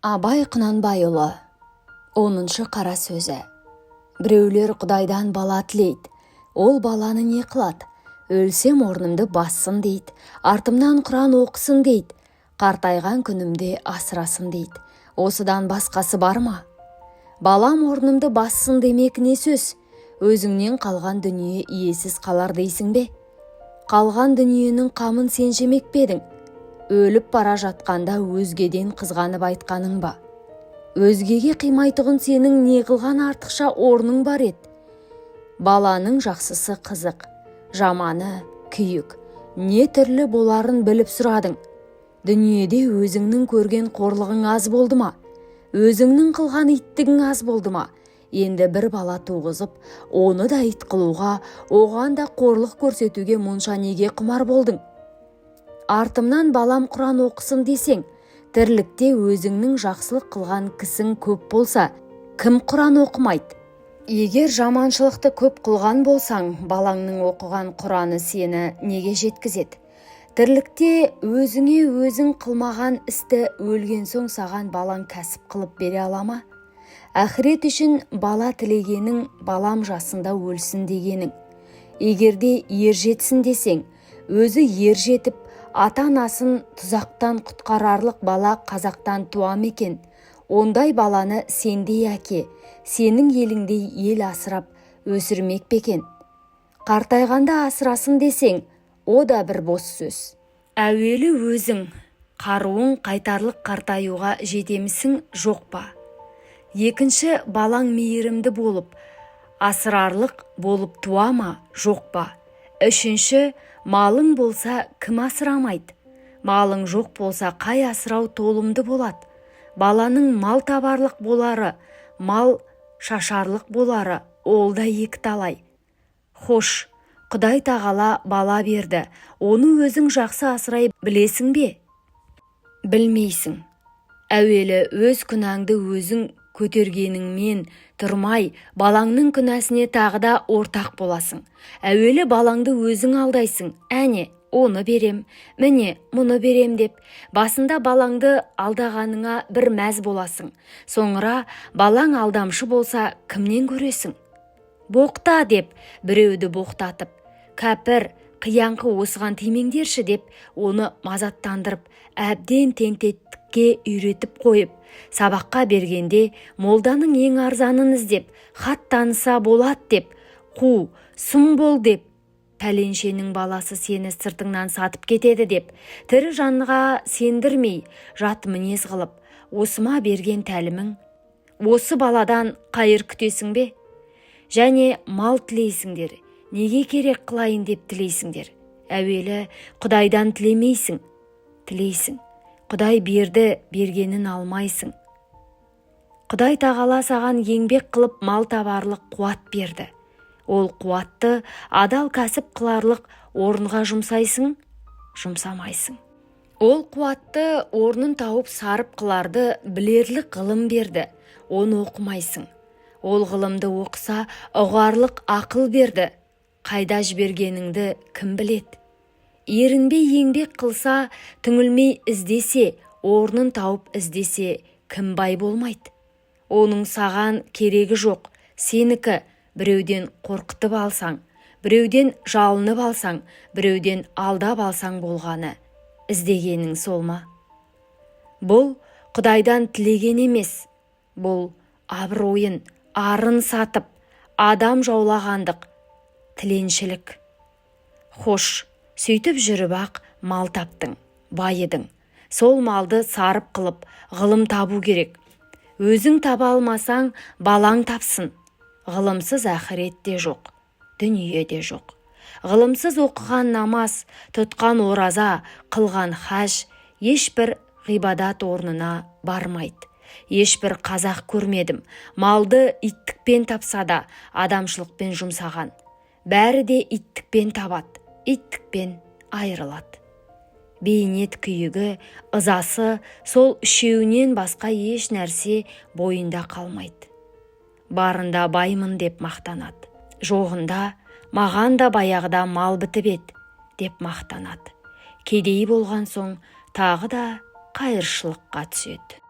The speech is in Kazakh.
Абай Құнанбайұлы 10-шы қара сөзі. Біреулер Құдайдан бала тілейді. Ол баланы не қылады? Өлсем орнымды бассын дейді. Артымнан Құран оқысын дейді. Қартайған күнімде асырасын дейді. Осыдан басқасы бар ма? Балам орнымды бассын демек не сөз? Өзіңнен қалған дүние иесіз қалар дейсің бе? Қалған дүниенің қамын сен жемек пе едің? Өліп бара жатқанда өзгеден қызғанып айтқаның ба? Өзгеге қимайтұғын сенің не қылған артықша орның бар ед? Баланың жақсысы қызық, жаманы күйік. Не түрлі боларын біліп сұрадың? Дүниеде өзіңнің көрген қорлығың аз болды ма? Өзіңнің қылған иттігің аз болды ма? Енді бір бала туғызып, оны да ит қылуға, оған да қорлық көрсетуге мұнша неге құмар болдың? Артымнан балам Құран оқысын десең, тірлікте өзіңнің жақсылық қылған кісің көп болса, кім Құран оқымайды? Егер жаманшылықты көп қылған болсаң, балаңның оқыған Құраны сені неге жеткізеді? Тірлікте өзіңе өзің қылмаған істі өлген соң саған балаң кәсіп қылып бере ала ма? Ақырет үшін бала тілегенің балам жасында өлсін дегенің. Егерде ер жетсін десең, өзі ер жетіп, ата-анасын тұзақтан құтқарарлық бала қазақтан туа ма екен? Ондай баланы сендей әке, сенің еліңдей ел асырап өсірмек пе екен? Қартайғанда асырасын десең, о да бір бос сөз. Әуелі өзің, қаруың қайтарлық қартаюға жетемісің жоқ па? Екінші, балаң мейірімді болып, асырарлық болып туа ма жоқ па? Үшінші, малың болса кім асырамайды? Малың жоқ болса қай асырау толымды болады? Баланың мал табарлық болары, мал шашарлық болары, ол да екі талай. Хош, Құдай тағала бала берді, оны өзің жақсы асырай білесің бе? Білмейсің. Әуелі өз күнәңді өзің көтергеніңмен тұрмай, балаңның күнәсіне тағы да ортақ боласың. Әуелі балаңды өзің алдайсың, әне, оны берем, міне, мұны берем деп. Басында балаңды алдағаныңа бір мәз боласың. Соңыра балаң алдамшы болса, кімнен көресің? Боқта деп, біреуді боқтатып, кәпір, қияңқы осыған тимеңдерші деп, оны мазаттандырып, әбден тентеттікке үйретіп қойып, сабаққа бергенде молданың ең арзанын іздеп, хат таныса болады деп, қу, сұм бол деп, пәленшенің баласы сені сыртыңнан сатып кетеді деп, тірі жанға сендірмей, жат мінез қылып, осыма берген тәлімің, осы баладан қайыр күтесің бе? Және мал тілейсіңдер, неге керек қылайын деп тілейсіңдер? Әуелі Құдайдан тілемейсің, тілейсің. Құдай берді, бергенін алмайсың. Құдай тағала саған еңбек қылып мал табарлық қуат берді. Ол қуатты адал кәсіп қыларлық орынға жұмсайсың, жұмсамайсың. Ол қуатты орнын тауып сарып қыларды білерлік ғылым берді, оны оқымайсың. Ол ғылымды оқыса ұғарлық ақыл берді, қайда жібергеніңді кім біледі? Ерінбей еңбек қылса, түңілмей іздесе, орнын тауып іздесе, кім бай болмайды? Оның саған керегі жоқ, сенікі. Біреуден қорқытып алсаң, біреуден жалынып алсаң, біреуден алдап алсаң болғаны, іздегенің сол ма? Бұл Құдайдан тілеген емес, бұл абыройын, арын сатып, адам жаулағандық, тіленшілік. Хош, сөйтіп жүріп ақ мал таптың, байыдың. Сол малды сарып қылып, ғылым табу керек. Өзің таба алмасаң, балаң тапсын. Ғылымсыз ақырет те жоқ, дүние де жоқ. Ғылымсыз оқыған намаз, тұтқан ораза, қылған хаж, ешбір ғибадат орнына бармайды. Ешбір қазақ көрмедім, малды иттікпен тапса да, адамшылықпен жұмсаған. Бәрі де иттікпен табады, иттікпен айырылады. Бейнет күйігі, ызасы, сол үшеуінен басқа еш нәрсе бойында қалмайды. Барында баймын деп мақтанады, жоғында маған да баяғыда мал бітіп еді деп мақтанады. Кедей болған соң тағы да қайыршылыққа түседі.